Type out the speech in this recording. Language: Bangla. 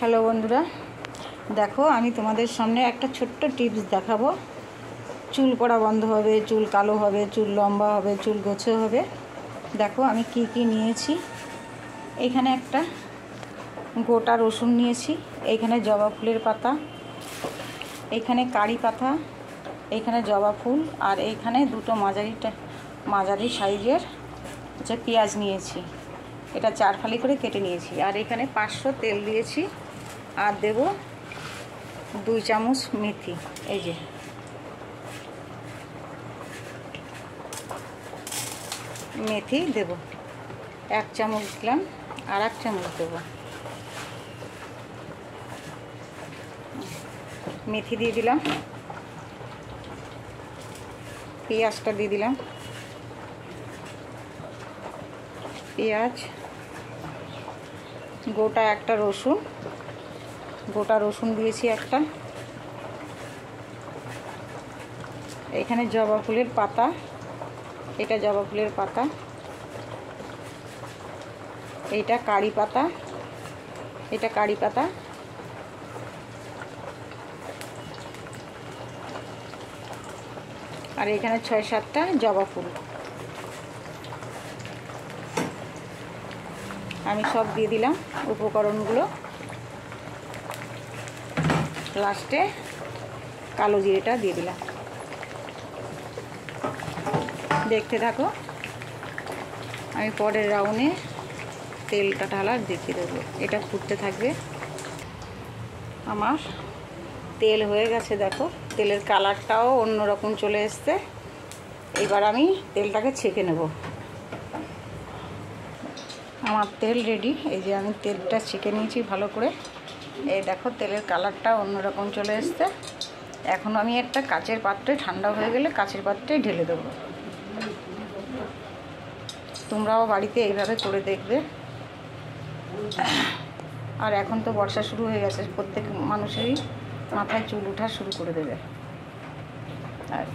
হ্যালো বন্ধুরা, দেখো আমি তোমাদের সামনে একটা ছোট্ট টিপস দেখাবো। চুল পড়া বন্ধ হবে, চুল কালো হবে, চুল লম্বা হবে, চুল গোছে হবে। দেখো আমি কি কি নিয়েছি। এইখানে একটা গোটা রসুন নিয়েছি, এইখানে জবা ফুলের পাতা, এইখানে কারি পাতা, এইখানে জবা ফুল, আর এইখানে দুটো মাঝারি সাইজের পেঁয়াজ নিয়েছি। এটা 4 ফালি করে কেটে নিয়েছি। আর এখানে 500 তেল দিয়েছি। আর দেব 2 চামচ মেথি। এই যে মেথি দেব, 1 চামচ দিলাম, আর 1 চামচ দেব। মেথি দিয়ে দিলাম, পেঁয়াজটা দিয়ে দিলাম, পেঁয়াজ, গোটা একটা রসুন দিয়েছি একটা। এখানে জবা ফুলের পাতা, এটা জবা ফুলের পাতা, এটা কারি পাতা, এটা কারি পাতা, আর এখানে 6-7টা জবা ফুল। আমি সব দিয়ে দিলাম উপকরণগুলো। লাস্টে কালো জিরেটা দিয়ে দিলাম। দেখতে থাকো, আমি পরের রাউন্ডে তেলটা ঢালা দেখিয়ে দেবো। এটা ফুটতে থাকবে। আমার তেল হয়ে গেছে, দেখো তেলের কালারটাও অন্যরকম চলে এসছে। এবার আমি তেলটাকে ছেঁকে নেব। আমার তেল রেডি। এই যে আমি তেলটা ছেঁকে নিয়েছি ভালো করে। এই দেখো তেলের কালারটা অন্যরকম চলে এসছে। এখন আমি একটা কাচের পাত্রে, ঠান্ডা হয়ে গেলে কাচের পাত্রে ঢেলে দেবো। তোমরাও বাড়িতে এইভাবে করে দেখবে। আর এখন তো বর্ষা শুরু হয়ে গেছে, প্রত্যেক মানুষেরই মাথায় চুল ওঠা শুরু করে দেবে। আর